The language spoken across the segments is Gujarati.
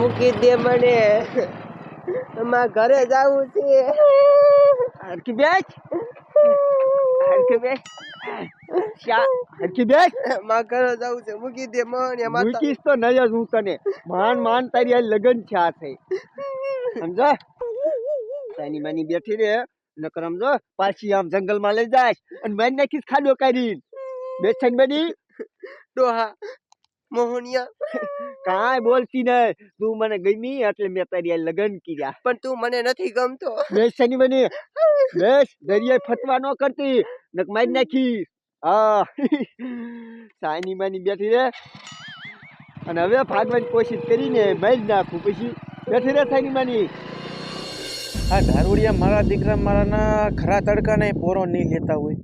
મૂકી દે મને અમાર ઘરે જાવું છે હરકી બેસ હરકી બેસ માર ઘરે જાવું છે મૂકી દે મને મૂકીશ તો નહીં જ હું તને માન તારી આ લગન છે આ થઈ સમજો તાની માની બેઠી રે નકર સમજો પાછી આમ જંગલમાં લઈ જાય અને મારી નાખીશ ખાડો કરીને બેસન બની ડોહા મોહનિયા કાંઈ બોલતી નહીં તું મને ગમી એટલે મેં તારી લગન કર્યા પણ તું મને નથી ગમતો બેસની બની બેસ દરિયાએ ફતવા ન કરતી નક મારી નાખીશ હા સાની માની બેઠી રે અને હવે ભાગવાની કોશિશ કરીને મારી નાખું પછી બેઠી રે સાની માની આ દારૂડિયા મારા દીકરા મારાના ખરા તડકાને પોરો નહીં લેતા હોય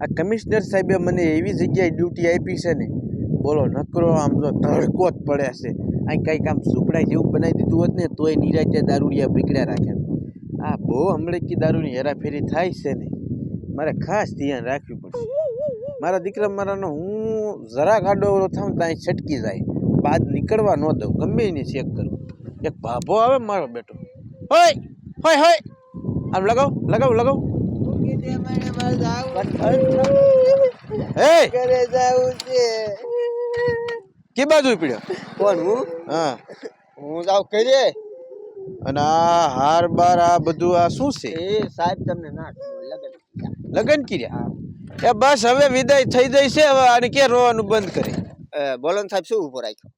આ કમિશનર સાહેબે મને એવી જગ્યાએ ડ્યુટી આપી છે ને બોલો નકરો આમ તો ધડકો જ પડે છે અહીં કંઈક આમ ઝૂંપડા જેવું બનાવી દીધું હોત ને તોય નિરાતે દારૂડિયા પીકડ્યા રાખે આ બહુ હમણાંથી દારૂની હેરાફેરી થાય છે ને મારે ખાસ ધ્યાન રાખવું પડશે મારા દીકરા મારાનો હું જરા ગાડો થાઉં ત્યાં છટકી જાય બાદ નીકળવા ન દઉં ગમે એને ચેક કરું એક ભાભો આવે મારો બેટો હોય હોય હોય આમ લગાવ કે બાજુ પીડ્યો કોણ હું હા હું જાવ કરીએ અને આ હાર બાર આ બધું આ શું છે એ સાહેબ તમને ના લગન કર્યા એ બસ હવે વિદાય થઈ જાય છે હવે આને કે રોવાનું બંધ કરે બોલો ને સાહેબ શું ઉભો રાખ્યો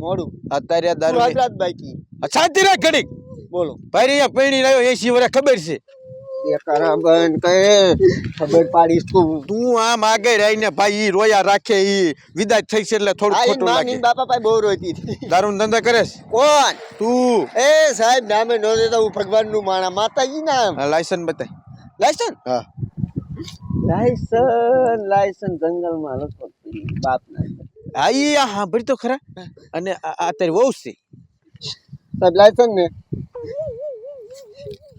મોડું અત્યારે દારૂ બાકી શાંતિ રાખ ઘડીક બોલો ભાઈ અહીંયા પૈણી લાવ્યો 80 વર્ષ ખબર છે ખબર પાડીશ તું આમ આગળ આવીને ભાઈ ઈ રોયા રાખે ઈ વિદાય થઈ છે એટલે થોડું ખોટું લાગે બાપા ભાઈ બહુ રોતી દારૂ ધંધા કરે છે કોણ તું એ સાહેબ નામે નો દેતા હું ભગવાન નું માણા માતાજી નામ લાયસન્સ બતાય લાયસન્સ હા લાયસન્સ જંગલમાં લખો બાપ ના આ ઈ સાંભળી તો ખરા અને આ તારી વહુ છે સાહેબ લાયસન્સ ને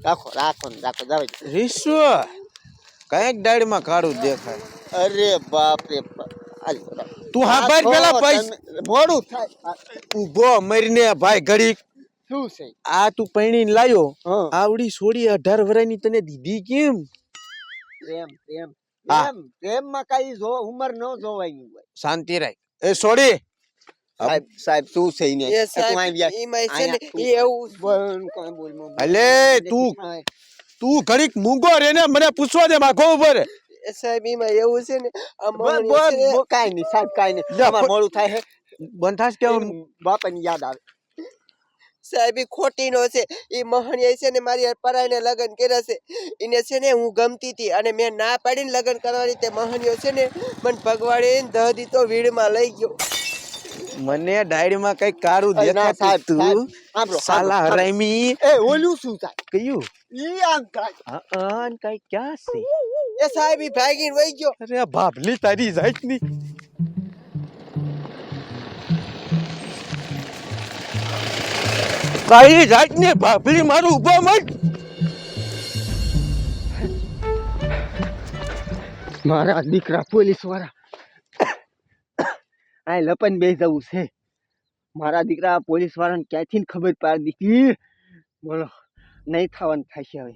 રાખો જાવ રીસો કઈક દાઢમાં કાળું દેખાય અરે બાપ રે તું હા ભાઈ પેલા પૈસા મોડું થાય ઉભો મરીને ભાઈ ઘડીક શું છે આ તું પૈણીને લાયો આવડી છોડી 18 વર્ષની તને દીધી કેમ પ્રેમમાં કઈ ઉંમર ન જોવાય શાંતિ રાખ એ છોડી સાહેબ શું છે ને અલે તું ઘડીક મૂંગો રે ને મને પૂછવા દે માખો ઉપર સાહેબ એમાં એવું છે ને કાઈ નહીં સાહેબ કાઈ નહીં મોડું થાય છે બંધાસ કે બાપાની યાદ આવે સાહેબ ઈ ખોટી નો છે ઈ મહણિયા છે ને મારી પરાઈને લગ્ન કર્યા છે એને છે ને હું ગમતી હતી અને મેં ના પાડીને લગ્ન કરવાની તે મહણિયો છે ને મને ભગવાડે દહદી તો વીડમાં લઈ ગયો મને ડાયરીમાં કઈ કાળું દેખાતું તું સાલા હરામી એ ઓલું શું થાય કયું ઈ આમ કાય આન કઈ ક્યાં છે એ સાહેબ ઈ ભાગીને વઈ ગયો અરે બાપલી તારી જાતની તારી જાતની બાપલી મારું ઉભો મત મારા દીકરા પોલીસ વાળા આ લપન બે જવું છે મારા દીકરા પોલીસ વાળાને ક્યાંથી ખબર પાડી દીધી બોલો નહીં થવાનું થશે હવે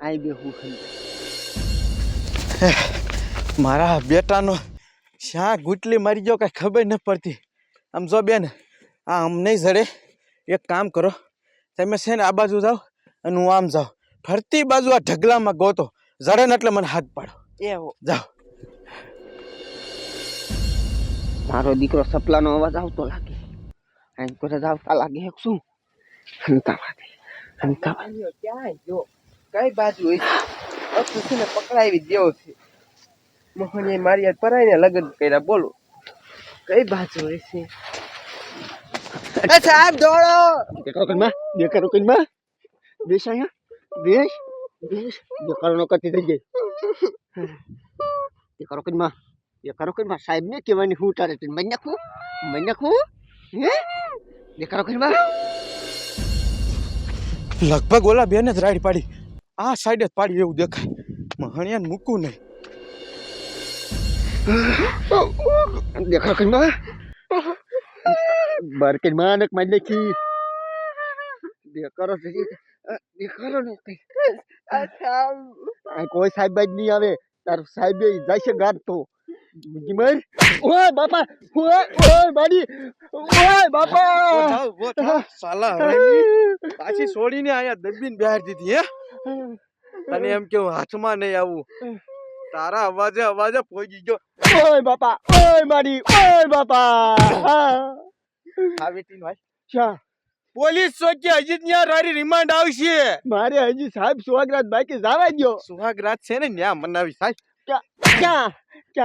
આ બે હું મારા બેટાનો શા ગુટલી મારી ગયો કઈ ખબર ન પડતી આમ જો બેન આ આમ નહીં જડે એક કામ કરો તમે છે ને આ બાજુ જાઓ અને હું આમ જાઉં ફરતી બાજુ આ ઢગલામાં ગોતો જડે ને એટલે મને હાથ પાડો એવો જાઓ મારો દીકરો સપલાનો અવાજ આવતો લાગે એમ કરે આવતા લાગે શું ક્યાં જો કઈ બાજુ હોય છે ને પકડાવી દેવો છે મોહને મારી પરાઈને લગ્ન કર્યા બોલો કઈ બાજુ હોય છે સાહેબ દોડો દેખાડો કઈમાં બેસ અહીંયા બેસ દેખાડો નો કરતી થઈ ગઈ દેખાડો કઈમાં સાહેબ ને કહેવાની હું તારે મન નાખું હે દેખાડો કઈમાં લગભગ ઓલા બેન જ રાઈડ પાડી આ સાઈડ જ પાડી એવું દેખાય મહણિયાને મૂકું નહીં દેખાડો કઈમાં બારકે માનક માં લખી દે કરો દે કરો ને આ કોઈ સાહેબ જ નહીં આવે તાર સાહેબ જશે ગાડતો મર ઓય બાપા ઓય બાડી ઓય બાપા સાલા હરામી પાછી છોડીને આયા દબીને બેહાર દીધી હે તને એમ કે હું હાથમાં નહીં આવું તારા અવાજે પહોંચી ગયો ઓય બાપા ઓય મારી ઓય બાપા આવી તીન ભાઈ શા પોલીસ ચોકી હજી ત્યાં તારી રિમાન્ડ આવશે મારે હજી સાહેબ સુહાગરાત બાકી જવા દો સુહાગરાત છે ને ન્યા મનાવી સાહેબ ક્યાં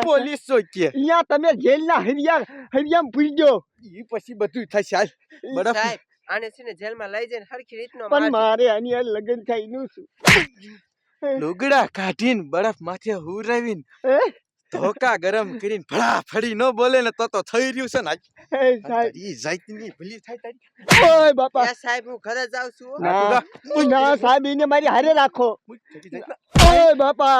પોલીસ ચોકી અહીંયા તમે જેલના હરિયામ પૂરી ગયો ઈ પછી બધું થશે હાલ બરફ સાહેબ આને છે ને જેલમાં લઈ જઈને હરખી રીતનો પણ મારે આની હાલ લગન થાય નું શું લુગડા કાઢીને બરફ માથે હુરાવીને ધોકા ગરમ કરીને ફળાફળી ન બોલે ને તો થઈ રહ્યું છે ને સાહેબ ઈ જાઈતની ભૂલી થાય તારી ઓય બાપા સાહેબ હું ઘરે જાઉં છું ના સાહેબ એને મારી હારે રાખો ઓય બાપા